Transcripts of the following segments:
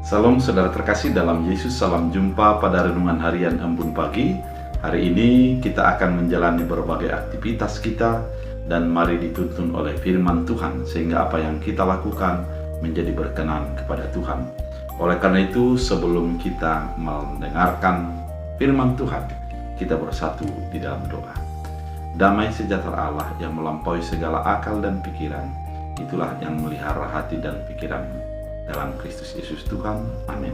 Salam saudara terkasih dalam Yesus, salam jumpa pada renungan harian Embun Pagi. Hari ini kita akan menjalani berbagai aktivitas kita dan mari dituntun oleh firman Tuhan sehingga apa yang kita lakukan menjadi berkenan kepada Tuhan. Oleh karena itu, sebelum kita mendengarkan firman Tuhan, kita bersatu di dalam doa. Damai sejahtera Allah yang melampaui segala akal dan pikiran, itulah yang melihara hati dan pikiranmu dalam Kristus Yesus Tuhan. Amin.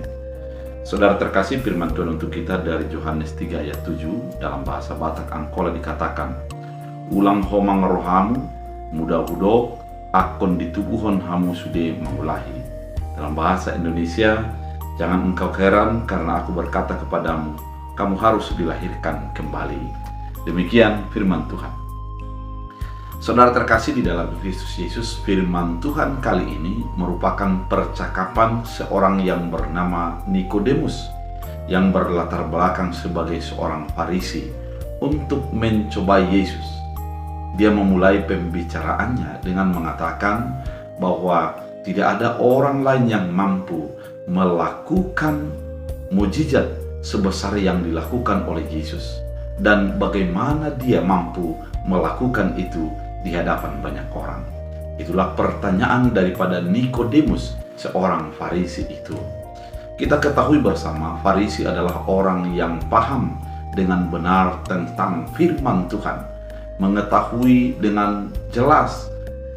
Saudara terkasih, firman Tuhan untuk kita dari Yohanes 3 ayat 7 dalam bahasa Batak Angkola dikatakan, ulang homang rohamu, muda hudok, akon ditubuhon hamu sude mengulahi. Dalam bahasa Indonesia, jangan engkau heran karena aku berkata kepadamu, kamu harus dilahirkan kembali. Demikian firman Tuhan. Saudara terkasih di dalam Kristus Yesus, firman Tuhan kali ini merupakan percakapan seorang yang bernama Nikodemus yang berlatar belakang sebagai seorang Farisi untuk mencoba Yesus. Dia memulai pembicaraannya dengan mengatakan bahwa tidak ada orang lain yang mampu melakukan mujizat sebesar yang dilakukan oleh Yesus, dan bagaimana dia mampu melakukan itu di hadapan banyak orang. Itulah pertanyaan daripada Nikodemus, seorang Farisi itu. Kita ketahui bersama, Farisi adalah orang yang paham dengan benar tentang firman Tuhan, mengetahui dengan jelas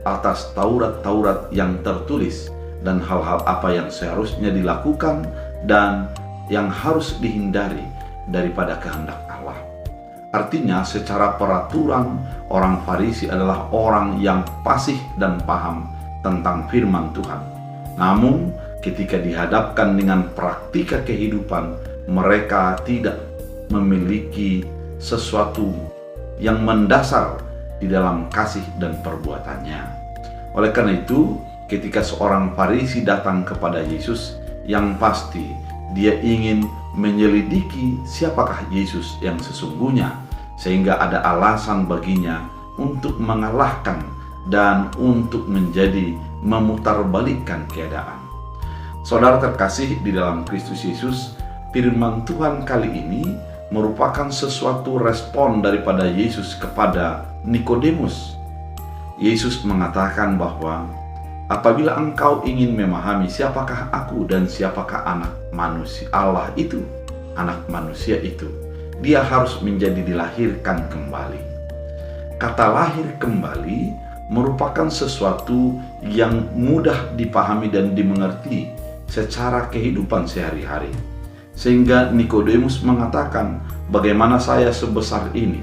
atas Taurat-Taurat yang tertulis dan hal-hal apa yang seharusnya dilakukan dan yang harus dihindari daripada kehendak Allah. Artinya secara peraturan, orang Farisi adalah orang yang fasih dan paham tentang firman Tuhan. Namun ketika dihadapkan dengan praktika kehidupan, mereka tidak memiliki sesuatu yang mendasar di dalam kasih dan perbuatannya. Oleh karena itu, ketika seorang Farisi datang kepada Yesus, yang pasti dia ingin menyelidiki siapakah Yesus yang sesungguhnya, sehingga ada alasan baginya untuk mengalahkan dan untuk menjadi memutarbalikkan keadaan. Saudara terkasih di dalam Kristus Yesus, firman Tuhan kali ini merupakan sesuatu respon daripada Yesus kepada Nikodemus. Yesus mengatakan bahwa apabila engkau ingin memahami siapakah aku dan siapakah anak manusia Allah itu, anak manusia itu, dia harus menjadi dilahirkan kembali. Kata lahir kembali merupakan sesuatu yang mudah dipahami dan dimengerti secara kehidupan sehari-hari. Sehingga Nikodemus mengatakan, bagaimana saya sebesar ini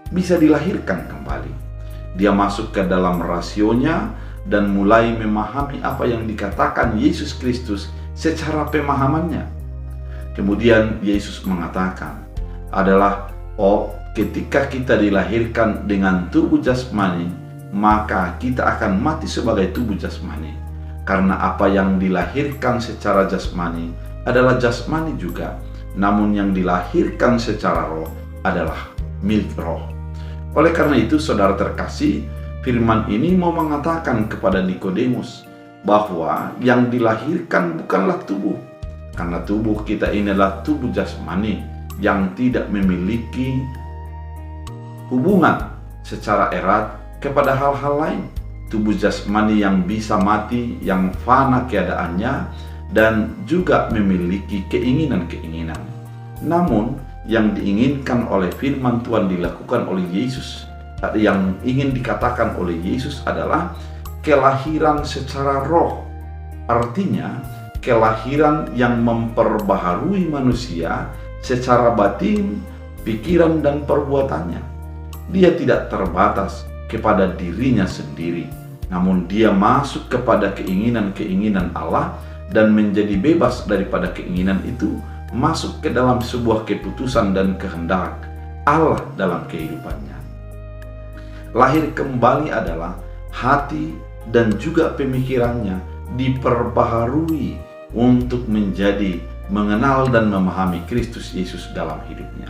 bisa dilahirkan kembali? Dia masuk ke dalam rasionya dan mulai memahami apa yang dikatakan Yesus Kristus secara pemahamannya. Kemudian Yesus mengatakan, adalah ketika kita dilahirkan dengan tubuh jasmani, maka kita akan mati sebagai tubuh jasmani. Karena apa yang dilahirkan secara jasmani adalah jasmani juga, namun yang dilahirkan secara roh adalah milik roh. Oleh karena itu, saudara terkasih, firman ini mau mengatakan kepada Nikodemus bahwa yang dilahirkan bukanlah tubuh, karena tubuh kita ini adalah tubuh jasmani yang tidak memiliki hubungan secara erat kepada hal-hal lain. Tubuh jasmani yang bisa mati, yang fana keadaannya, dan juga memiliki keinginan-keinginan. Namun yang diinginkan oleh firman Tuhan dilakukan oleh Yesus, yang ingin dikatakan oleh Yesus adalah kelahiran secara roh. Artinya kelahiran yang memperbaharui manusia secara batin, pikiran, dan perbuatannya. Dia tidak terbatas kepada dirinya sendiri, namun dia masuk kepada keinginan-keinginan Allah dan menjadi bebas daripada keinginan itu, masuk ke dalam sebuah keputusan dan kehendak Allah dalam kehidupannya. Lahir kembali adalah hati dan juga pemikirannya diperbaharui untuk menjadi mengenal dan memahami Kristus Yesus dalam hidupnya.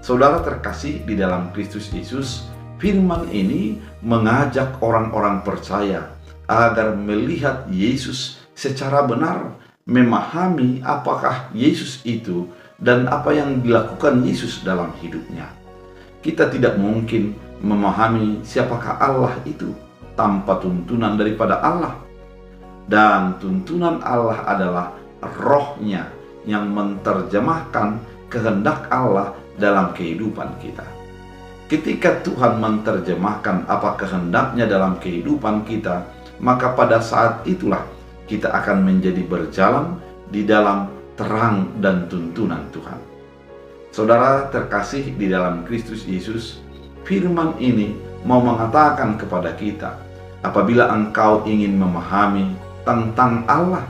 Saudara terkasih di dalam Kristus Yesus, firman ini mengajak orang-orang percaya agar melihat Yesus secara benar memahami apakah Yesus itu dan apa yang dilakukan Yesus dalam hidupnya. Kita tidak mungkin memahami siapakah Allah itu tanpa tuntunan daripada Allah. Dan tuntunan Allah adalah Roh-Nya yang menerjemahkan kehendak Allah dalam kehidupan kita. Ketika Tuhan menerjemahkan apa kehendaknya dalam kehidupan kita, maka pada saat itulah kita akan menjadi berjalan di dalam terang dan tuntunan Tuhan. Saudara terkasih di dalam Kristus Yesus, firman ini mau mengatakan kepada kita, apabila engkau ingin memahami tentang Allah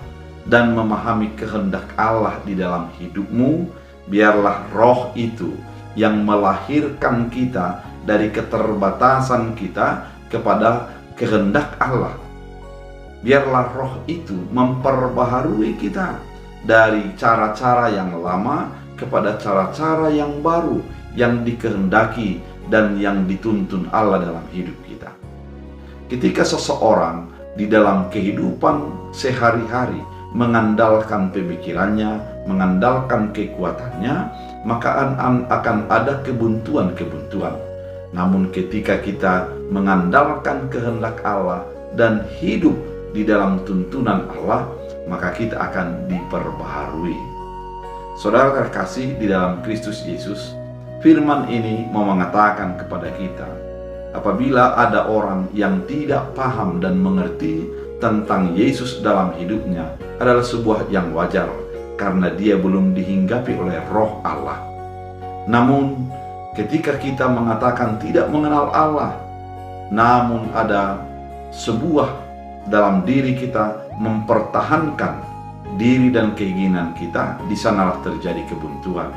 dan memahami kehendak Allah di dalam hidupmu, biarlah Roh itu yang melahirkan kita dari keterbatasan kita kepada kehendak Allah. Biarlah Roh itu memperbaharui kita dari cara-cara yang lama kepada cara-cara yang baru yang dikehendaki dan yang dituntun Allah dalam hidup kita. Ketika seseorang di dalam kehidupan sehari-hari mengandalkan pemikirannya, mengandalkan kekuatannya, maka akan ada kebuntuan-kebuntuan. Namun ketika kita mengandalkan kehendak Allah dan hidup di dalam tuntunan Allah, maka kita akan diperbaharui. Saudara terkasih di dalam Kristus Yesus, firman ini mau mengatakan kepada kita, apabila ada orang yang tidak paham dan mengerti tentang Yesus dalam hidupnya, adalah sebuah yang wajar karena dia belum dihinggapi oleh Roh Allah. Namun ketika kita mengatakan tidak mengenal Allah, namun ada sebuah dalam diri kita mempertahankan diri dan keinginan kita, di sanalah terjadi kebuntuan.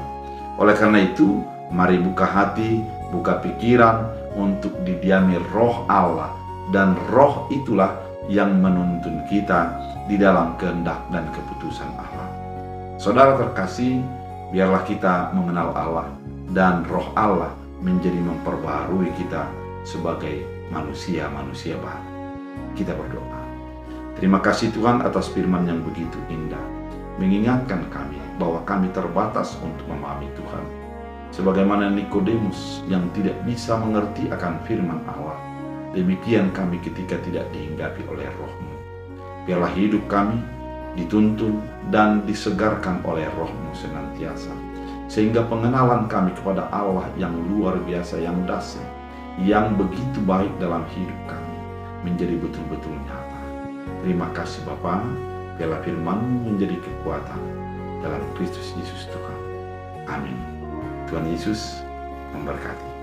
Oleh karena itu, mari buka hati, buka pikiran untuk didiami Roh Allah, dan Roh itulah yang menuntun kita di dalam kehendak dan keputusan Allah. Saudara terkasih, biarlah kita mengenal Allah dan Roh Allah menjadi memperbaharui kita sebagai manusia-manusia baru. Kita berdoa. Terima kasih Tuhan atas firman yang begitu indah, mengingatkan kami bahwa kami terbatas untuk memahami Tuhan. Sebagaimana Nikodemus yang tidak bisa mengerti akan firman Allah, demikian kami ketika tidak dihinggapi oleh Roh-Mu. Biarlah hidup kami dituntun dan disegarkan oleh Roh-Mu senantiasa, sehingga pengenalan kami kepada Allah yang luar biasa, yang dahsyat, yang begitu baik dalam hidup kami, menjadi betul-betul nyata. Terima kasih Bapa, biarlah firman-Mu menjadi kekuatan dalam Kristus Yesus Tuhan. Amin. Tuhan Yesus memberkati.